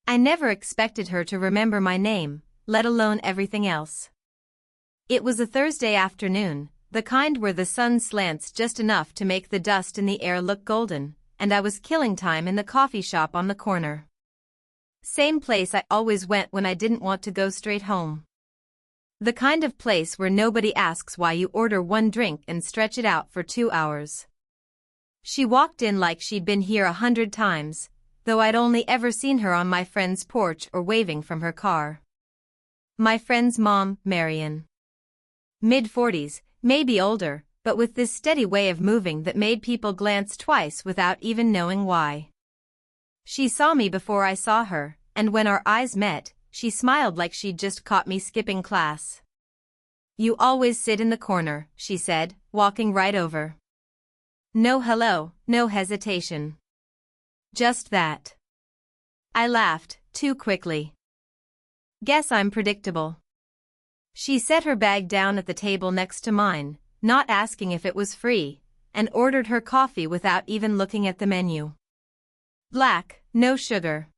I never expected her to remember my name, let alone everything else. It was a Thursday afternoon, the kind where the sun slants just enough to make the dust in the air look golden, and I was killing time in the coffee shop on the corner. Same place I always went when I didn't want to go straight home. The kind of place where nobody asks why you order one drink and stretch it out for 2 hours. She walked in like she'd been here 100 times, though I'd only ever seen her on my friend's porch or waving from her car. My friend's mom, Marion. Mid-40s, maybe older, but with this steady way of moving that made people glance twice without even knowing why. She saw me before I saw her, and when our eyes met, she smiled like she'd just caught me skipping class. "You always sit in the corner," she said, walking right over. No hello, no hesitation. Just that. I laughed, too quickly. "Guess I'm predictable." She set her bag down at the table next to mine, not asking if it was free, and ordered her coffee without even looking at the menu. "Black, no sugar."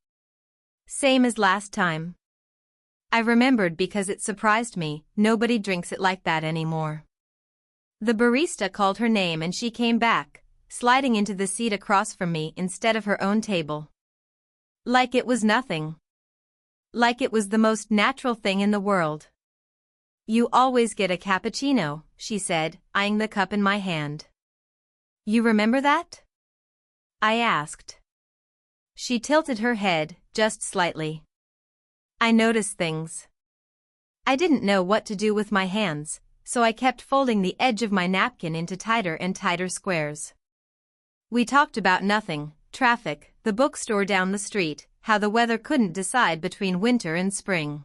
"Same as last time." I remembered because it surprised me, nobody drinks it like that anymore. The barista called her name and she came back, sliding into the seat across from me instead of her own table. Like it was nothing. Like it was the most natural thing in the world. "You always get a cappuccino," she said, eyeing the cup in my hand. "You remember that?" I asked. She tilted her head, just slightly. I noticed things. I didn't know what to do with my hands, so I kept folding the edge of my napkin into tighter and tighter squares. We talked about nothing, traffic, the bookstore down the street, how the weather couldn't decide between winter and spring.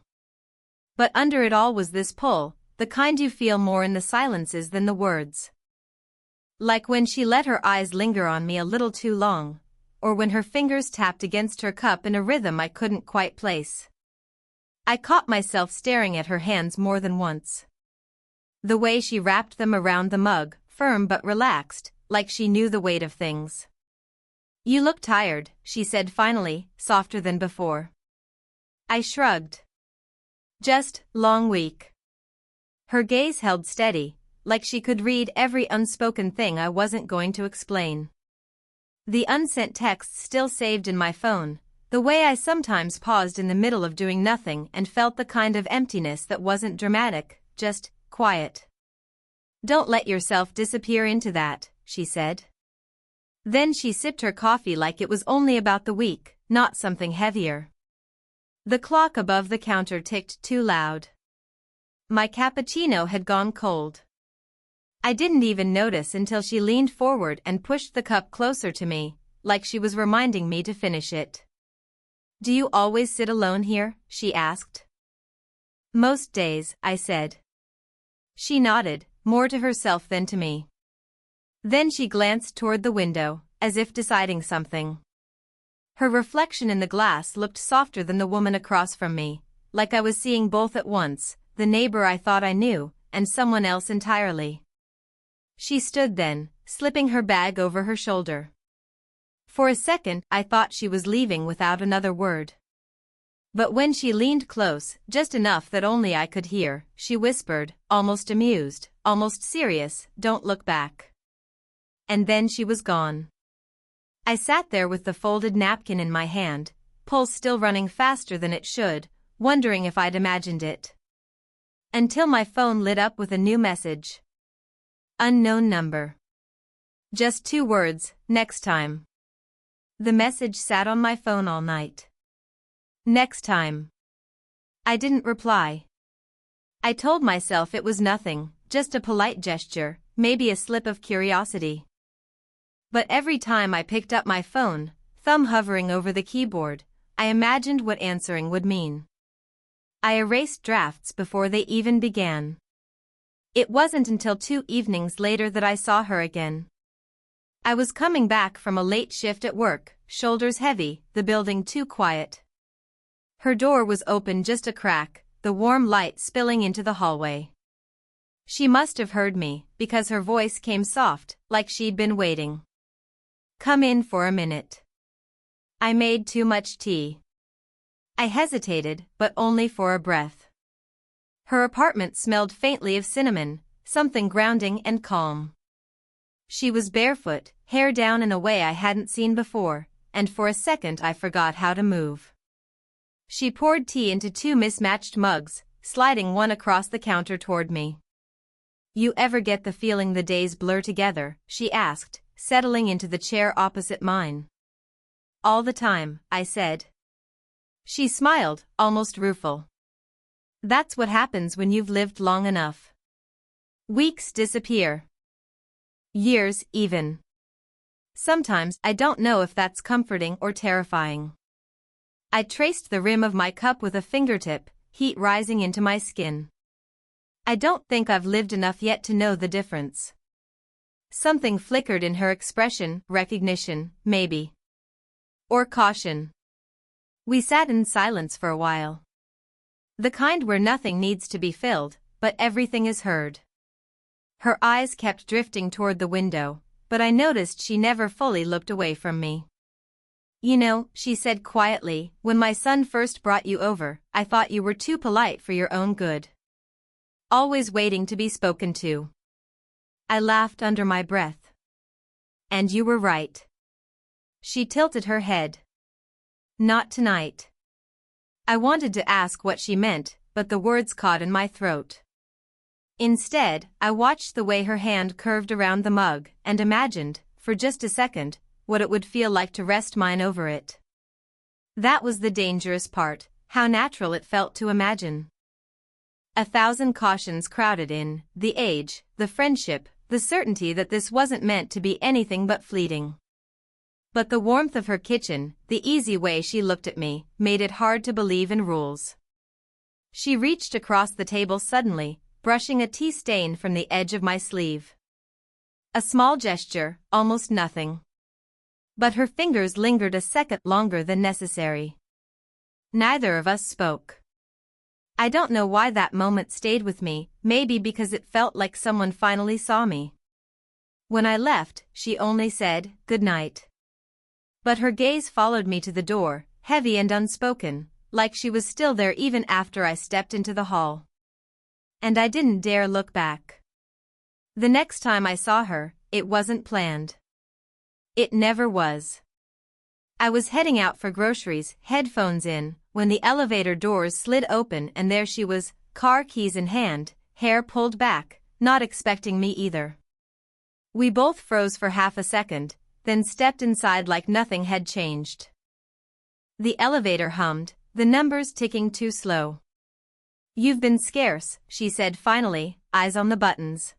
But under it all was this pull, the kind you feel more in the silences than the words. Like when she let her eyes linger on me a little too long, or when her fingers tapped against her cup in a rhythm I couldn't quite place. I caught myself staring at her hands more than once. The way she wrapped them around the mug, firm but relaxed, like she knew the weight of things. "You look tired," she said finally, softer than before. I shrugged. "Just, long week." Her gaze held steady, like she could read every unspoken thing I wasn't going to explain. The unsent texts still saved in my phone, the way I sometimes paused in the middle of doing nothing and felt the kind of emptiness that wasn't dramatic, just quiet. "Don't let yourself disappear into that," she said. Then she sipped her coffee like it was only about the week, not something heavier. The clock above the counter ticked too loud. My cappuccino had gone cold. I didn't even notice until she leaned forward and pushed the cup closer to me, like she was reminding me to finish it. "Do you always sit alone here?" she asked. "Most days," I said. She nodded, more to herself than to me. Then she glanced toward the window, as if deciding something. Her reflection in the glass looked softer than the woman across from me, like I was seeing both at once, the neighbor I thought I knew, and someone else entirely. She stood then, slipping her bag over her shoulder. For a second I thought she was leaving without another word. But when she leaned close, just enough that only I could hear, she whispered, almost amused, almost serious, "Don't look back." And then she was gone. I sat there with the folded napkin in my hand, pulse still running faster than it should, wondering if I'd imagined it. Until my phone lit up with a new message. Unknown number. Just 2 words, "Next time." The message sat on my phone all night. Next time. I didn't reply. I told myself it was nothing, just a polite gesture, maybe a slip of curiosity. But every time I picked up my phone, thumb hovering over the keyboard, I imagined what answering would mean. I erased drafts before they even began. It wasn't until 2 evenings later that I saw her again. I was coming back from a late shift at work, shoulders heavy, the building too quiet. Her door was open just a crack, the warm light spilling into the hallway. She must have heard me, because her voice came soft, like she'd been waiting. "Come in for a minute. I made too much tea." I hesitated, but only for a breath. Her apartment smelled faintly of cinnamon, something grounding and calm. She was barefoot, hair down in a way I hadn't seen before, and for a second I forgot how to move. She poured tea into two mismatched mugs, sliding one across the counter toward me. "You ever get the feeling the days blur together?" she asked, settling into the chair opposite mine. "All the time," I said. She smiled, almost rueful. "That's what happens when you've lived long enough. Weeks disappear. Years, even. Sometimes I don't know if that's comforting or terrifying." I traced the rim of my cup with a fingertip, heat rising into my skin. "I don't think I've lived enough yet to know the difference." Something flickered in her expression, recognition, maybe. Or caution. We sat in silence for a while. The kind where nothing needs to be filled, but everything is heard. Her eyes kept drifting toward the window, but I noticed she never fully looked away from me. "You know," she said quietly, "when my son first brought you over, I thought you were too polite for your own good. Always waiting to be spoken to." I laughed under my breath. "And you were right." She tilted her head. "Not tonight." I wanted to ask what she meant, but the words caught in my throat. Instead, I watched the way her hand curved around the mug and imagined, for just a second, what it would feel like to rest mine over it. That was the dangerous part, how natural it felt to imagine. 1,000 cautions crowded in, the age, the friendship, the certainty that this wasn't meant to be anything but fleeting. But the warmth of her kitchen, the easy way she looked at me, made it hard to believe in rules. She reached across the table suddenly, brushing a tea stain from the edge of my sleeve. A small gesture, almost nothing. But her fingers lingered a second longer than necessary. Neither of us spoke. I don't know why that moment stayed with me, maybe because it felt like someone finally saw me. When I left, she only said, "Good night." But her gaze followed me to the door, heavy and unspoken, like she was still there even after I stepped into the hall. And I didn't dare look back. The next time I saw her, it wasn't planned. It never was. I was heading out for groceries, headphones in, when the elevator doors slid open and there she was, car keys in hand, hair pulled back, not expecting me either. We both froze for half a second, then stepped inside like nothing had changed. The elevator hummed, the numbers ticking too slow. "You've been scarce," she said finally, eyes on the buttons.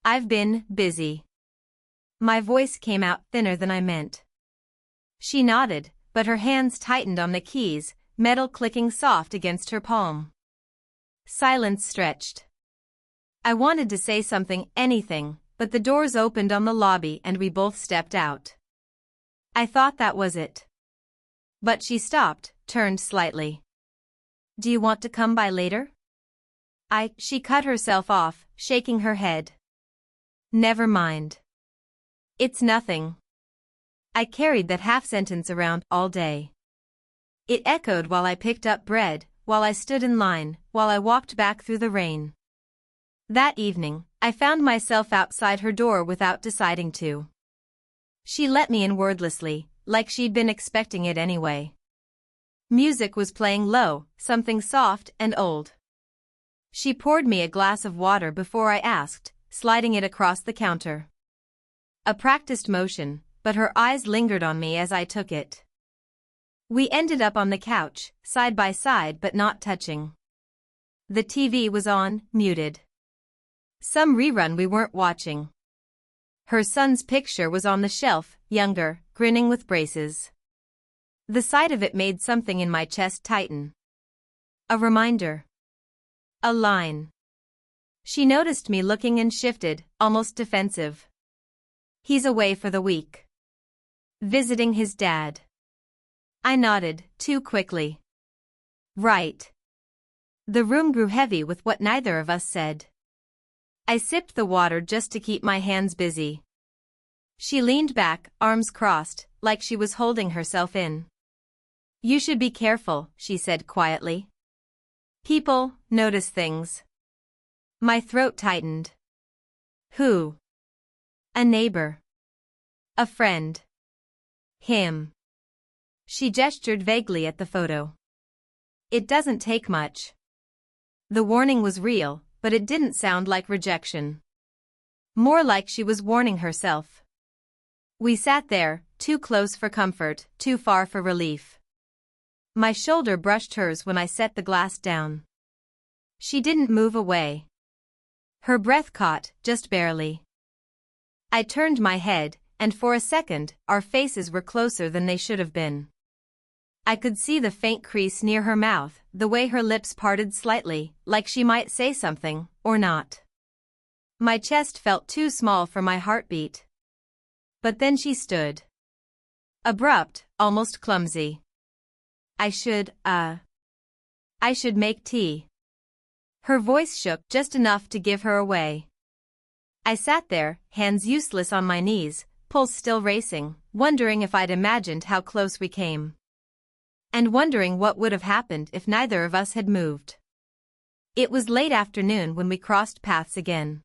"I've been busy." My voice came out thinner than I meant. She nodded, but her hands tightened on the keys, metal clicking soft against her palm. Silence stretched. I wanted to say something, anything, but the doors opened on the lobby and we both stepped out. I thought that was it. But she stopped, turned slightly. "Do you want to come by later?" She cut herself off, shaking her head. "Never mind. It's nothing." I carried that half-sentence around all day. It echoed while I picked up bread, while I stood in line, while I walked back through the rain. That evening, I found myself outside her door without deciding to. She let me in wordlessly, like she'd been expecting it anyway. Music was playing low, something soft and old. She poured me a glass of water before I asked, sliding it across the counter. A practiced motion, but her eyes lingered on me as I took it. We ended up on the couch, side by side but not touching. The TV was on, muted. Some rerun we weren't watching. Her son's picture was on the shelf, younger, grinning with braces. The sight of it made something in my chest tighten. A reminder. A line. She noticed me looking and shifted, almost defensive. "He's away for the week. Visiting his dad." I nodded, too quickly. "Right." The room grew heavy with what neither of us said. I sipped the water just to keep my hands busy. She leaned back, arms crossed, like she was holding herself in. You should be careful, she said quietly. People notice things. My throat tightened. Who? A neighbor. A friend. Him. She gestured vaguely at the photo. It doesn't take much. The warning was real, but it didn't sound like rejection. More like she was warning herself. We sat there, too close for comfort, too far for relief. My shoulder brushed hers when I set the glass down. She didn't move away. Her breath caught, just barely. I turned my head, and for a second, our faces were closer than they should have been. I could see the faint crease near her mouth, the way her lips parted slightly, like she might say something, or not. My chest felt too small for my heartbeat. But then she stood. Abrupt, almost clumsy. I should make tea. Her voice shook just enough to give her away. I sat there, hands useless on my knees, pulse still racing, wondering if I'd imagined how close we came. And wondering what would have happened if neither of us had moved. It was late afternoon when we crossed paths again.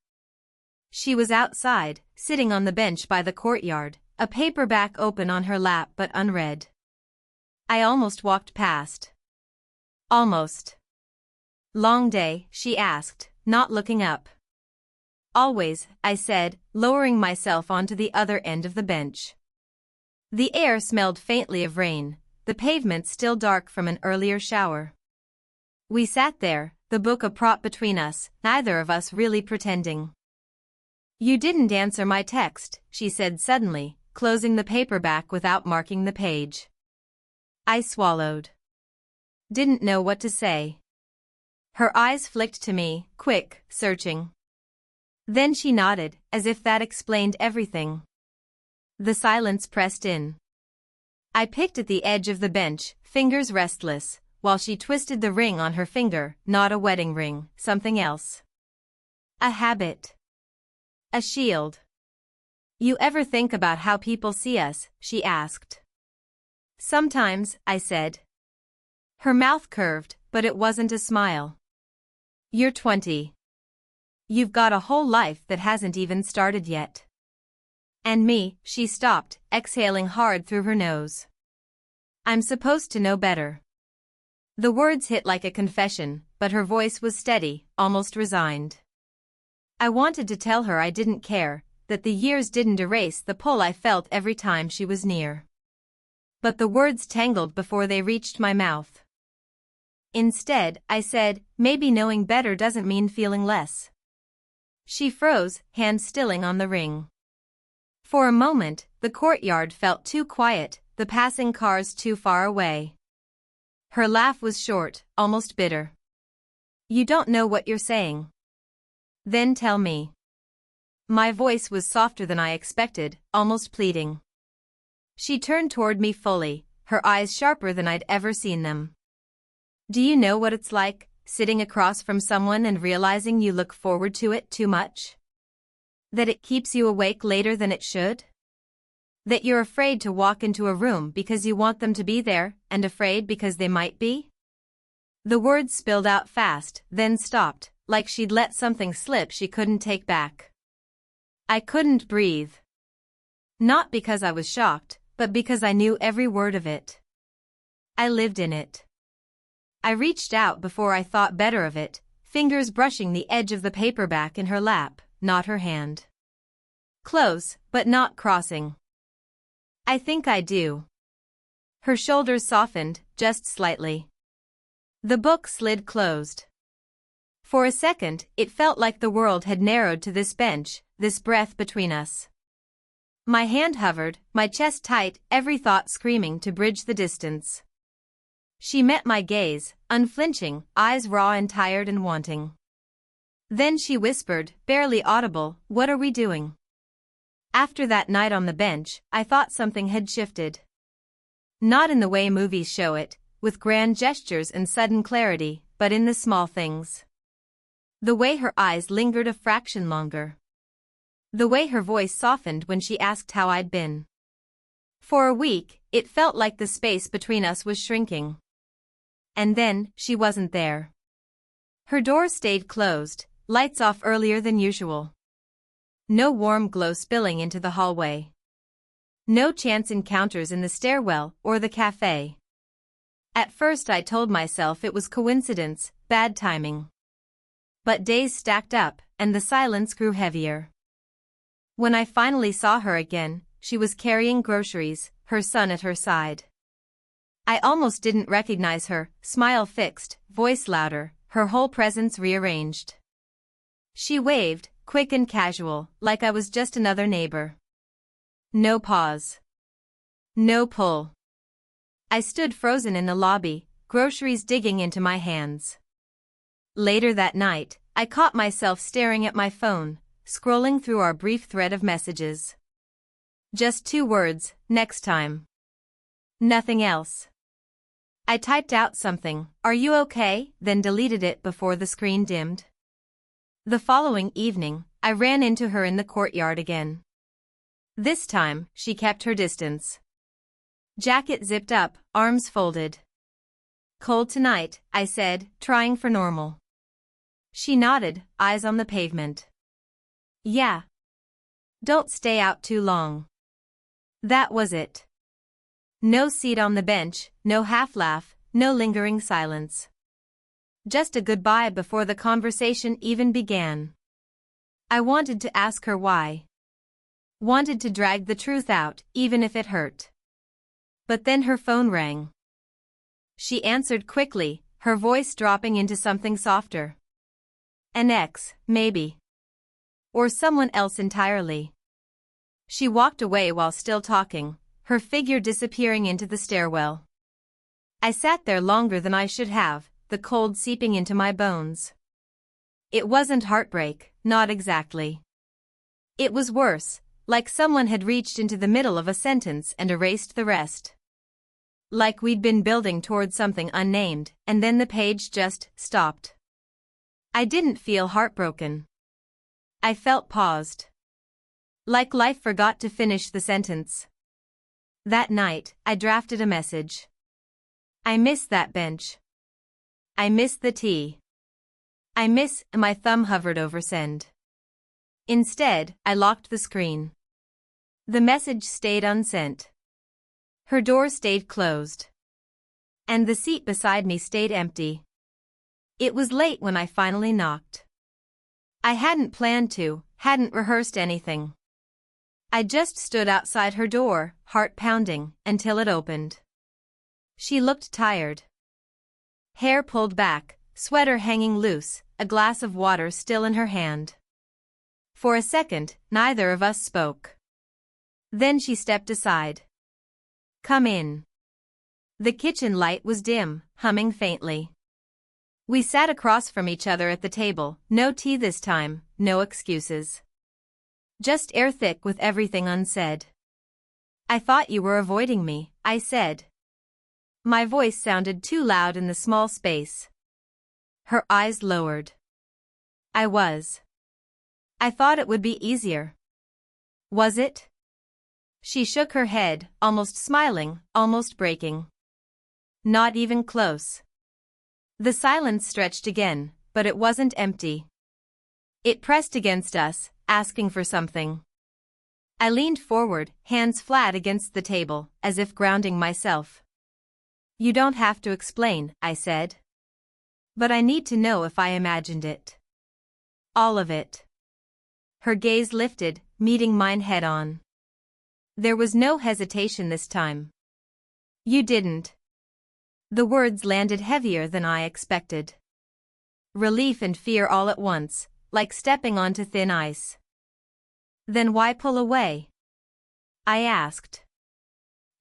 She was outside, sitting on the bench by the courtyard, a paperback open on her lap but unread. I almost walked past. Almost. Long day, she asked, not looking up. Always, I said, lowering myself onto the other end of the bench. The air smelled faintly of rain, the pavement still dark from an earlier shower. We sat there, the book a prop between us, neither of us really pretending. You didn't answer my text, she said suddenly, closing the paperback without marking the page. I swallowed. Didn't know what to say. Her eyes flicked to me, quick, searching. Then she nodded, as if that explained everything. The silence pressed in. I picked at the edge of the bench, fingers restless, while she twisted the ring on her finger, not a wedding ring, something else. A habit. A shield. You ever think about how people see us? She asked. Sometimes, I said. Her mouth curved, but it wasn't a smile. You're 20. You've got a whole life that hasn't even started yet. And me, she stopped, exhaling hard through her nose. I'm supposed to know better. The words hit like a confession, but her voice was steady, almost resigned. I wanted to tell her I didn't care, that the years didn't erase the pull I felt every time she was near. But the words tangled before they reached my mouth. Instead, I said, maybe knowing better doesn't mean feeling less. She froze, hand stilling on the ring. For a moment, the courtyard felt too quiet, the passing cars too far away. Her laugh was short, almost bitter. You don't know what you're saying. Then tell me. My voice was softer than I expected, almost pleading. She turned toward me fully, her eyes sharper than I'd ever seen them. Do you know what it's like, sitting across from someone and realizing you look forward to it too much? That it keeps you awake later than it should? That you're afraid to walk into a room because you want them to be there, and afraid because they might be? The words spilled out fast, then stopped, like she'd let something slip she couldn't take back. I couldn't breathe. Not because I was shocked, but because I knew every word of it. I lived in it. I reached out before I thought better of it, fingers brushing the edge of the paperback in her lap, not her hand. Close, but not crossing. I think I do. Her shoulders softened, just slightly. The book slid closed. For a second, it felt like the world had narrowed to this bench, this breath between us. My hand hovered, my chest tight, every thought screaming to bridge the distance. She met my gaze, unflinching, eyes raw and tired and wanting. Then she whispered, barely audible, "What are we doing?" After that night on the bench, I thought something had shifted. Not in the way movies show it, with grand gestures and sudden clarity, but in the small things. The way her eyes lingered a fraction longer. The way her voice softened when she asked how I'd been. For a week, it felt like the space between us was shrinking. And then, she wasn't there. Her door stayed closed, lights off earlier than usual. No warm glow spilling into the hallway. No chance encounters in the stairwell or the cafe. At first I told myself it was coincidence, bad timing. But days stacked up, and the silence grew heavier. When I finally saw her again, she was carrying groceries, her son at her side. I almost didn't recognize her, smile fixed, voice louder, her whole presence rearranged. She waved, quick and casual, like I was just another neighbor. No pause. No pull. I stood frozen in the lobby, groceries digging into my hands. Later that night, I caught myself staring at my phone, scrolling through our brief thread of messages. Just 2 words, next time. Nothing else. I typed out something, "Are you okay?" then deleted it before the screen dimmed. The following evening, I ran into her in the courtyard again. This time, she kept her distance. Jacket zipped up, arms folded. "Cold tonight," I said, trying for normal. She nodded, eyes on the pavement. "Yeah. Don't stay out too long." That was it. No seat on the bench, no half-laugh, no lingering silence. Just a goodbye before the conversation even began. I wanted to ask her why. Wanted to drag the truth out, even if it hurt. But then her phone rang. She answered quickly, her voice dropping into something softer. An ex, maybe. Or someone else entirely. She walked away while still talking, her figure disappearing into the stairwell. I sat there longer than I should have, the cold seeping into my bones. It wasn't heartbreak, not exactly. It was worse, like someone had reached into the middle of a sentence and erased the rest. Like we'd been building toward something unnamed, and then the page just stopped. I didn't feel heartbroken. I felt paused. Like life forgot to finish the sentence. That night, I drafted a message. I miss that bench. I miss the tea. I miss, my thumb hovered over send. Instead, I locked the screen. The message stayed unsent. Her door stayed closed. And the seat beside me stayed empty. It was late when I finally knocked. I hadn't planned to, hadn't rehearsed anything. I just stood outside her door, heart pounding, until it opened. She looked tired. Hair pulled back, sweater hanging loose, a glass of water still in her hand. For a second, neither of us spoke. Then she stepped aside. "Come in." The kitchen light was dim, humming faintly. We sat across from each other at the table, no tea this time, no excuses. Just air thick with everything unsaid. "I thought you were avoiding me," I said. My voice sounded too loud in the small space. Her eyes lowered. I was. "I thought it would be easier." "Was it?" She shook her head, almost smiling, almost breaking. "Not even close." The silence stretched again, but it wasn't empty. It pressed against us, asking for something. I leaned forward, hands flat against the table, as if grounding myself. "You don't have to explain," I said. "But I need to know if I imagined it. All of it." Her gaze lifted, meeting mine head on. There was no hesitation this time. "You didn't." The words landed heavier than I expected. Relief and fear all at once, like stepping onto thin ice. "Then why pull away?" I asked.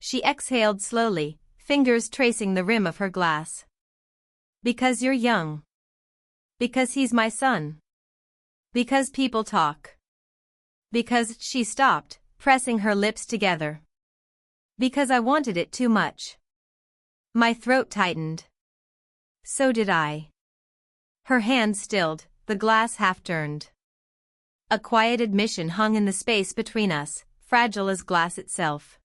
She exhaled slowly, fingers tracing the rim of her glass. "Because you're young. Because he's my son. Because people talk. Because," she stopped, pressing her lips together. "Because I wanted it too much." My throat tightened. So did I. Her hand stilled, the glass half turned. A quiet admission hung in the space between us, fragile as glass itself.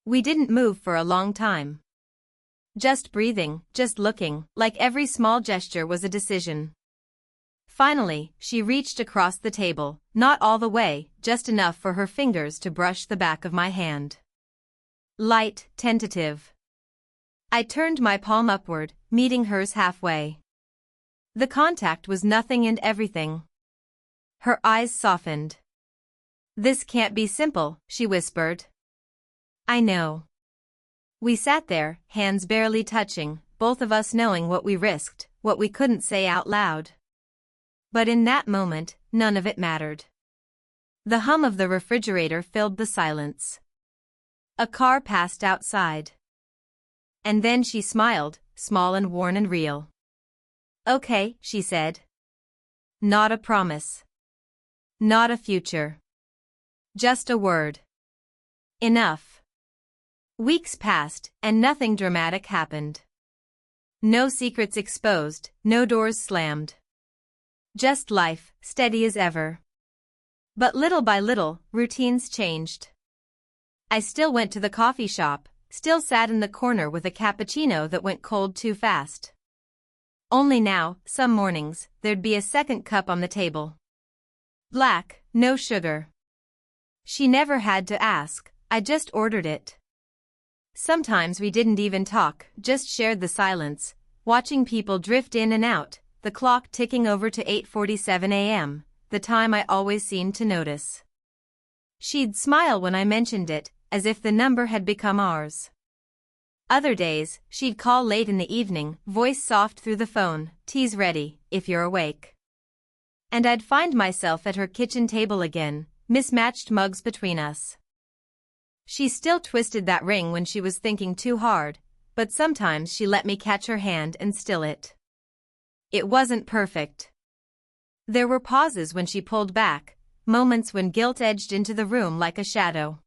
We didn't move for a long time. Just breathing, just looking, like every small gesture was a decision. Finally, she reached across the table, not all the way, just enough for her fingers to brush the back of my hand. Light, tentative. I turned my palm upward, meeting hers halfway. The contact was nothing and everything. Her eyes softened. "This can't be simple," she whispered. "I know." We sat there, hands barely touching, both of us knowing what we risked, what we couldn't say out loud. But in that moment, none of it mattered. The hum of the refrigerator filled the silence. A car passed outside. And then she smiled, small and worn and real. "Okay," she said. "Not a promise. Not a future. Just a word. Enough." Weeks passed, and nothing dramatic happened. No secrets exposed, no doors slammed. Just life, steady as ever. But little by little, routines changed. I still went to the coffee shop, still sat in the corner with a cappuccino that went cold too fast. Only now, some mornings, there'd be a second cup on the table. Black, no sugar. She never had to ask, I just ordered it. Sometimes we didn't even talk, just shared the silence, watching people drift in and out, the clock ticking over to 8:47 a.m., the time I always seemed to notice. She'd smile when I mentioned it, as if the number had become ours. Other days, she'd call late in the evening, voice soft through the phone, "Tea's ready, if you're awake." And I'd find myself at her kitchen table again, mismatched mugs between us. She still twisted that ring when she was thinking too hard, but sometimes she let me catch her hand and still it. It wasn't perfect. There were pauses when she pulled back, moments when guilt edged into the room like a shadow.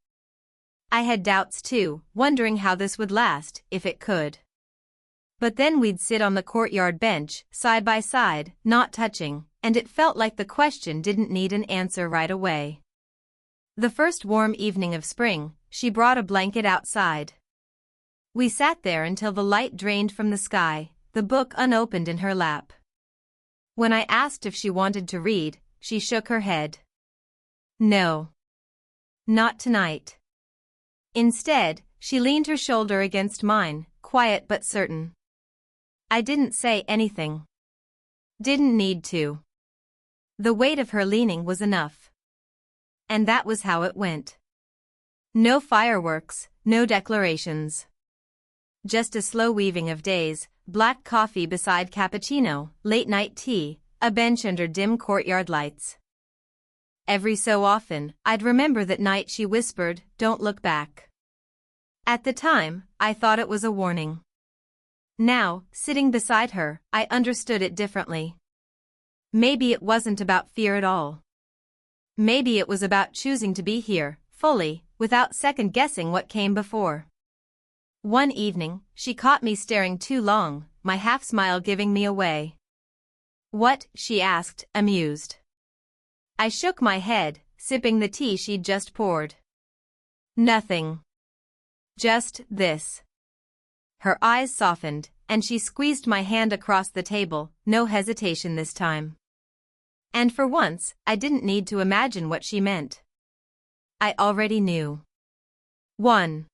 I had doubts too, wondering how this would last, if it could. But then we'd sit on the courtyard bench, side by side, not touching, and it felt like the question didn't need an answer right away. The first warm evening of spring, she brought a blanket outside. We sat there until the light drained from the sky, the book unopened in her lap. When I asked if she wanted to read, she shook her head. No. Not tonight. Instead, she leaned her shoulder against mine, quiet but certain. I didn't say anything. Didn't need to. The weight of her leaning was enough. And that was how it went. No fireworks, no declarations. Just a slow weaving of days, black coffee beside cappuccino, late-night tea, a bench under dim courtyard lights. Every so often, I'd remember that night she whispered, "Don't look back." At the time, I thought it was a warning. Now, sitting beside her, I understood it differently. Maybe it wasn't about fear at all. Maybe it was about choosing to be here, fully, without second-guessing what came before. One evening, she caught me staring too long, my half-smile giving me away. "What?" she asked, amused. I shook my head, sipping the tea she'd just poured. "Nothing. Just this." Her eyes softened, and she squeezed my hand across the table, no hesitation this time. And for once, I didn't need to imagine what she meant. I already knew. 1.